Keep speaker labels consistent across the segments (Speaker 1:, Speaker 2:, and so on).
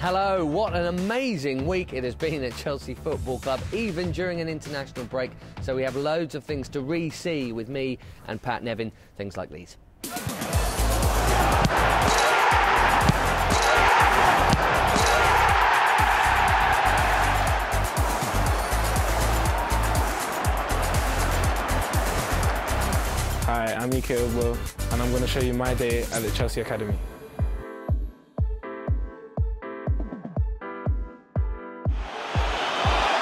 Speaker 1: Hello, what an amazing week it has been at Chelsea Football Club, even during an international break. So we have loads of things to re-see with me and Pat Nevin, things like these.
Speaker 2: Hi, I'm Ike Ugbo, and I'm going to show you my day at the Chelsea Academy.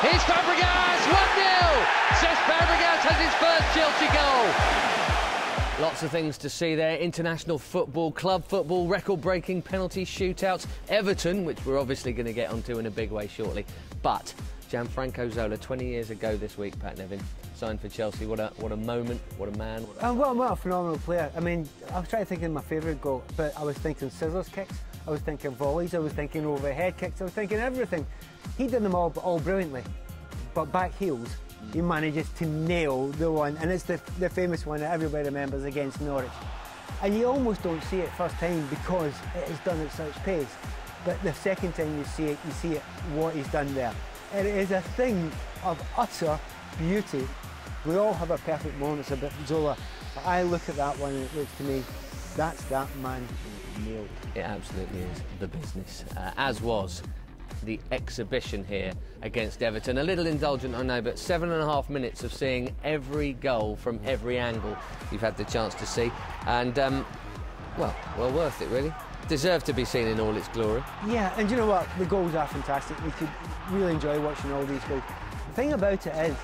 Speaker 1: Here's Fabregas, 1-0! Cesc Fabregas has his first Chelsea goal. Lots of things to see there. International football, club football, record-breaking penalty shootouts. Everton, which we're obviously going to get onto in a big way shortly. But Gianfranco Zola, 20 years ago this week, Pat Nevin, signed for Chelsea. What a moment, what a man.
Speaker 3: What a phenomenal player. I mean, I was trying to think of my favourite goal, but I was thinking scissors kicks, I was thinking volleys, I was thinking overhead kicks, I was thinking everything. He did them all brilliantly, but back heels, he manages to nail the one, and it's the famous one that everybody remembers against Norwich. And you almost don't see it first time because it is done at such pace, but the second time you see it what he's done there. And it is a thing of utter beauty. We all have our perfect moments about Zola, but I look at that one and it looks to me, that's that man nailed.
Speaker 1: It absolutely is the business, as was the exhibition here against Everton. A little indulgent, I know, but 7.5 minutes of seeing every goal from every angle you've had the chance to see. And, well worth it, really. Deserved to be seen in all its glory.
Speaker 3: Yeah, and you know what? The goals are fantastic. We could really enjoy watching all these goals. The thing about it is,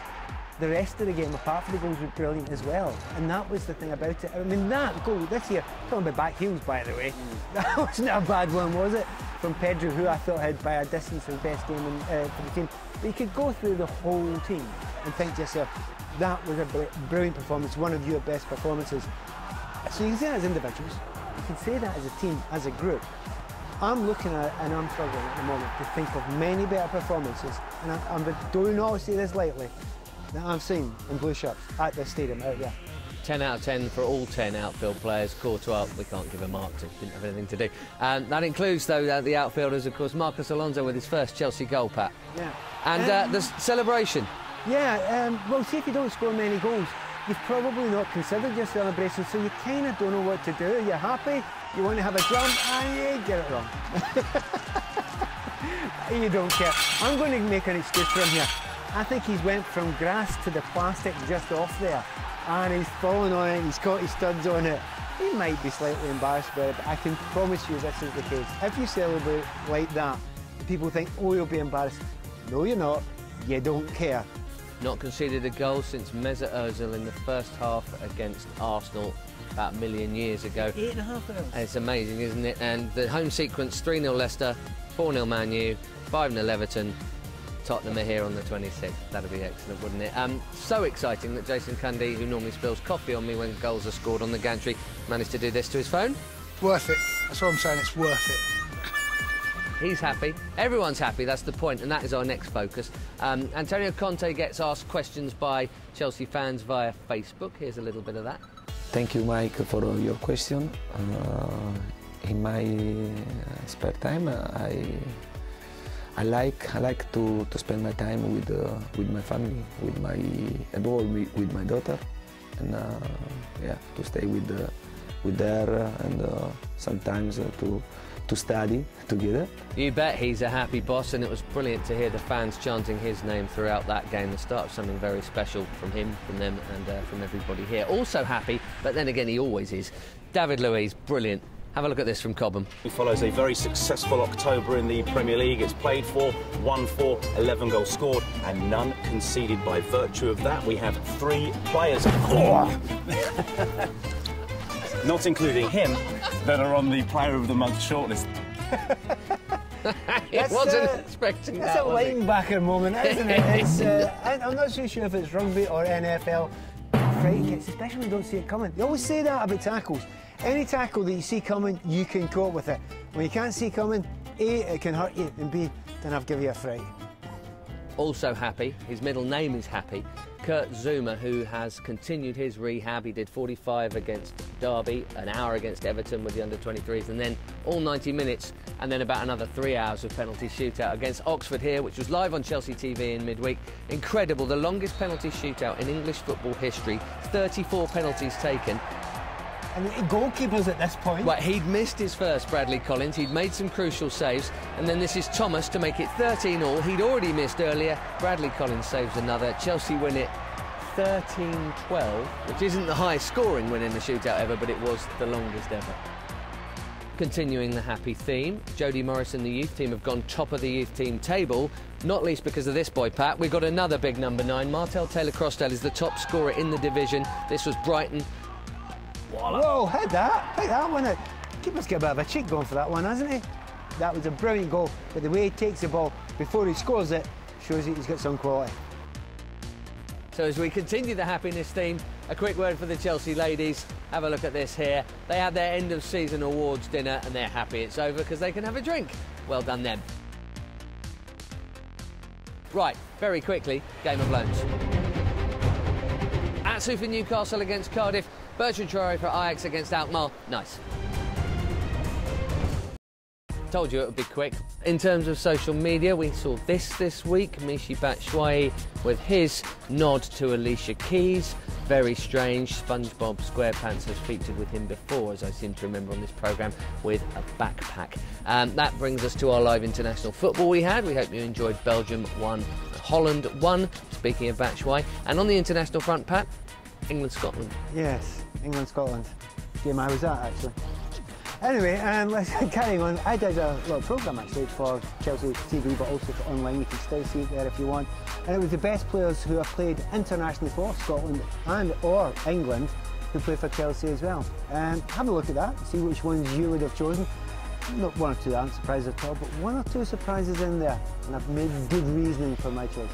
Speaker 3: the rest of the game, apart from the goals, was brilliant as well. And that was the thing about it. I mean, that goal this year, talking about back heels, by the way, that wasn't a bad one, was it? From Pedro, who I thought had, by a distance, his best game for the team. But you could go through the whole team and think to yourself, that was a brilliant performance, one of your best performances. So you can say that as individuals, you can say that as a team, as a group. I'm looking at, and I'm struggling at the moment, to think of many better performances, and I do not say this lightly, that I've seen in blue shirts at this stadium out there.
Speaker 1: 10 out of 10 for all 10 outfield players. Courtois, we can't give a mark to, didn't have anything to do. That includes, though, the outfielders, of course, Marcus Alonso with his first Chelsea goal, Pat.
Speaker 3: Yeah.
Speaker 1: And the celebration.
Speaker 3: Yeah, well, see, if you don't score many goals, you've probably not considered your celebration, so you kind of don't know what to do. You're happy, you want to have a jump, and you get it wrong. You don't care. I'm going to make an excuse for him here. I think he's went from grass to the plastic just off there, and he's fallen on it, he's got his studs on it. He might be slightly embarrassed about it, but I can promise you this is the case. If you celebrate like that, people think, oh, you'll be embarrassed. No, you're not. You don't care.
Speaker 1: Not conceded a goal since Mesut Ozil in the first half against Arsenal about a million years ago.
Speaker 3: 8.5 hours.
Speaker 1: It's amazing, isn't it? And the home sequence, 3-0 Leicester, 4-0 Man U, 5-0 Everton. Tottenham are here on the 26th. That'd be excellent, wouldn't it? So exciting that Jason Cundy, who normally spills coffee on me when goals are scored on the gantry, managed to do this to his phone.
Speaker 4: Worth it. That's what I'm saying, it's worth it.
Speaker 1: He's happy. Everyone's happy, that's the point, and that is our next focus. Antonio Conte gets asked questions by Chelsea fans via Facebook. Here's a little bit of that.
Speaker 5: Thank you, Mike, for your question. In my spare time, I like to spend my time with my family, with my daughter, and yeah, to stay with her, and sometimes to study together.
Speaker 1: You bet he's a happy boss, and it was brilliant to hear the fans chanting his name throughout that game, the start of something very special from him, from them, and from everybody here. Also happy, but then again he always is, David Luiz, brilliant. Have a look at this from Cobham.
Speaker 6: He follows a very successful October in the Premier League. It's played for, won for, 11 goals scored, and none conceded. By virtue of that, we have 3 players, not including him, that are on the Player of the Month shortlist.
Speaker 1: He wasn't expecting that,
Speaker 3: That's a linebacker moment, isn't it? It's, I'm not so sure if it's rugby or NFL. Free kicks, especially when you don't see it coming. They always say that about tackles. Any tackle that you see coming, you can cope with it. When you can't see coming, A, it can hurt you, and B, then I'll give you a fright.
Speaker 1: Also happy, his middle name is Happy, Kurt Zouma, who has continued his rehab. He did 45 against Derby, an hour against Everton with the under-23s, and then all 90 minutes, and then about another 3 hours of penalty shootout against Oxford here, which was live on Chelsea TV in midweek. Incredible, the longest penalty shootout in English football history, 34 penalties taken.
Speaker 3: And goalkeepers at this point.
Speaker 1: Right, he'd missed his first, Bradley Collins. He'd made some crucial saves, and then this is Thomas to make it 13-all. He'd already missed earlier. Bradley Collins saves another. Chelsea win it 13-12, which isn't the highest scoring win in the shootout ever, but it was the longest ever. Continuing the happy theme, Jody Morris and the youth team have gone top of the youth team table, not least because of this boy, Pat. We've got another big number 9. Martel Taylor-Crossdale is the top scorer in the division. This was Brighton.
Speaker 3: Whoa, hit that one out. Keeper's got a bit of a cheek going for that one, hasn't he? That was a brilliant goal, but the way he takes the ball before he scores it shows that he's got some quality.
Speaker 1: So as we continue the happiness theme, a quick word for the Chelsea ladies. Have a look at this here. They had their end of season awards dinner and they're happy it's over because they can have a drink. Well done them. Right, very quickly, Game of Loans. Atsu for Newcastle against Cardiff. Bertrand Traore for Ajax against Alkmaar. Nice. Told you it would be quick. In terms of social media, we saw this week. Michy Batshuayi with his nod to Alicia Keys. Very strange. SpongeBob SquarePants has featured with him before, as I seem to remember on this programme, with a backpack. That brings us to our live international football we had. We hope you enjoyed Belgium 1, Holland 1, speaking of Batshuayi. And on the international front, Pat, England-Scotland.
Speaker 3: Yes, England-Scotland. Game I was at, actually. Anyway, let's carry on. I did a little programme actually for Chelsea TV, but also for online. You can still see it there if you want. And it was the best players who have played internationally for Scotland and or England who play for Chelsea as well. Have a look at that, see which ones you would have chosen. Not one or two aren't surprises at all, but one or two surprises in there. And I've made good reasoning for my choices.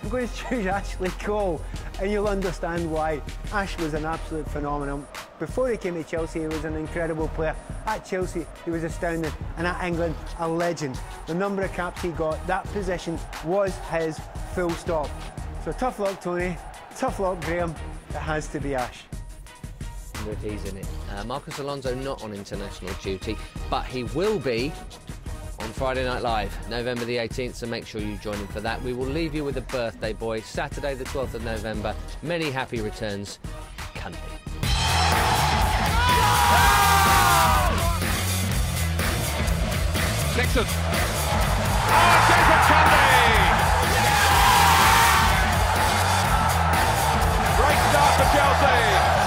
Speaker 3: I'm going to choose Ashley Cole, and you'll understand why. Ash was an absolute phenomenon. Before he came to Chelsea, he was an incredible player. At Chelsea, he was astounding, and at England, a legend. The number of caps he got, that position was his, full stop. So tough luck, Tony. Tough luck, Graham. It has to be Ash.
Speaker 1: With he's in it. Marcus Alonso not on international duty, but he will be on Friday Night Live, November the 18th, so make sure you join him for that. We will leave you with a birthday boy, Saturday the 12th of November. Many happy returns. Cunty.
Speaker 7: Dixon. Oh, Jason Cunty! Great start for Chelsea.